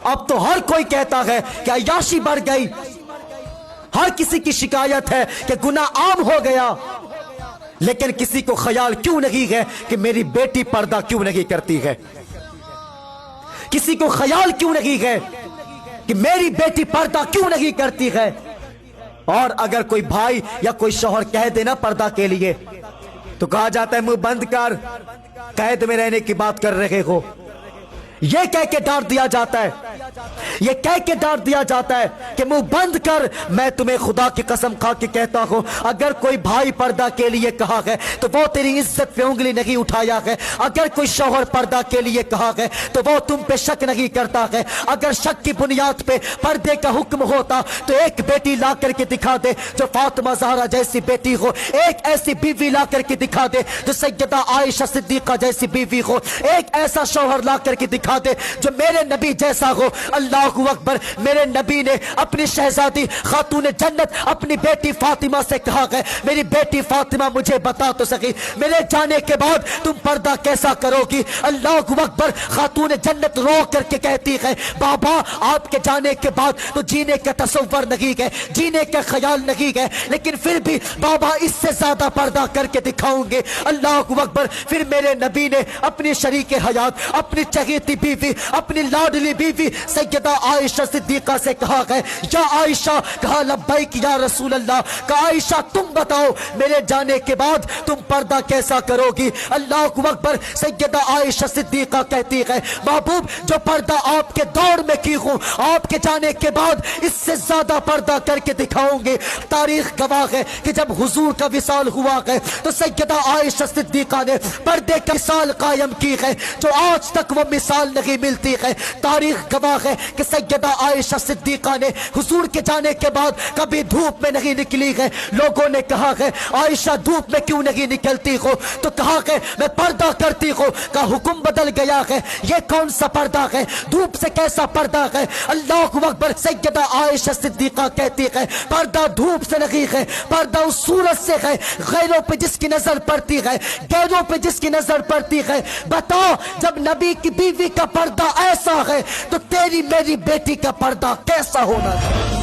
اب تو ہر کوئی کہتا ہے کہ عیاشی بڑھ گئی، ہر کسی کی شکایت ہے کہ گناہ عام ہو گیا، لیکن کسی کو خیال کیوں نہیں ہے کہ میری بیٹی پردہ کیوں نہیں کرتی ہے؟ کسی کو خیال کیوں نہیں ہے کہ میری بیٹی پردہ کیوں نہیں کرتی ہے؟ اور اگر کوئی بھائی یا کوئی شوہر کہہ دینا پردہ کے لیے تو کہا جاتا ہے منہ بند کر، قید میں رہنے کی بات کر رہے ہو۔ یہ کہہ کے ڈانٹ دیا جاتا ہے، یہ کہہ کے ڈانٹ دیا جاتا ہے کہ منہ بند کر۔ میں تمہیں خدا کی قسم کھا کے کہتا ہوں، اگر کوئی بھائی پردہ کے لیے کہا ہے تو وہ تیری عزت پہ انگلی نہیں اٹھایا ہے۔ اگر کوئی شوہر پردہ کے لیے کہا ہے تو وہ تم پہ شک نہیں کرتا ہے۔ اگر شک کی بنیاد پہ پردے کا حکم ہوتا تو ایک بیٹی لا کر کے دکھا دے جو فاطمہ زہرا جیسی بیٹی ہو، ایک ایسی بیوی لا کر کے دکھا دے جو سیدہ عائشہ صدیقہ جیسی بیوی ہو، ایک ایسا شوہر لا کر کے دکھا دے جو میرے نبی جیسا ہو۔ اللہ اکبر۔ میرے نبی نے اپنی شہزادی خاتون جنت اپنی بیٹی فاطمہ سے کہا ہے، میری بیٹی فاطمہ مجھے بتا تو سکی میرے جانے کے بعد تم پردہ کیسا کرو گی؟ اللہ اکبر۔ خاتون جنت رو کر کے کہتی ہے، بابا آپ کے جانے کے بعد تو جینے کا تصور نہیں ہے، جینے کا خیال نہیں ہے، لیکن پھر بھی بابا اس سے زیادہ پردہ کر کے دکھاؤں گے۔ اللہ اکبر۔ پھر میرے نبی نے اپنی شریک حیات، اپنی چہیتی بیوی، اپنی لاڈلی بیوی سیدہ عائشہ صدیقہ سے کہا ہے، یا عائشہ، کہا لبیک یا رسول اللہ، کہا عائشہ تم بتاؤ میرے جانے کے بعد تم پردہ کیسا کرو گی؟ اللہ اکبر۔ سیدہ عائشہ صدیقہ کہتی ہے، محبوب جو پردہ آپ کے دور میں کی ہوں، آپ کے جانے کے بعد اس سے زیادہ پردہ کر کے دکھاؤں گے۔ تاریخ گواہ ہے کہ جب حضور کا وصال ہوا ہے تو سیدہ عائشہ صدیقہ نے پردے کا مثال قائم کی ہے جو آج تک وہ مثال نہیں ملتی ہے۔ تاریخ گواہ ہے کہ سیدہ عائشہ صدیقہ نے حضور کے جانے کے بعد کبھی دھوپ میں نہیں نکلی ہے۔ لوگوں نے کہا ہے عائشہ دھوپ میں کیوں نہیں نکلتی ہو؟ تو کہا کہ میں پردہ کرتی ہوں۔ کا حکم بدل گیا ہے، یہ کون سا پردہ ہے؟ دھوپ سے کیسا پردہ ہے؟ اللہ اکبر۔ سیدہ عائشہ صدیقہ کہتی ہے، پردہ دھوپ سے نہیں ہے، پردہ اس سورج سے ہے، غیروں پہ جس کی نظر پڑتی ہے، غیروں پہ جس کی نظر پڑتی ہے۔ بتا، جب نبی کی بیوی کا پردہ ایسا ہے تو تیری میری بیٹی کا پردہ کیسا ہونا ہے؟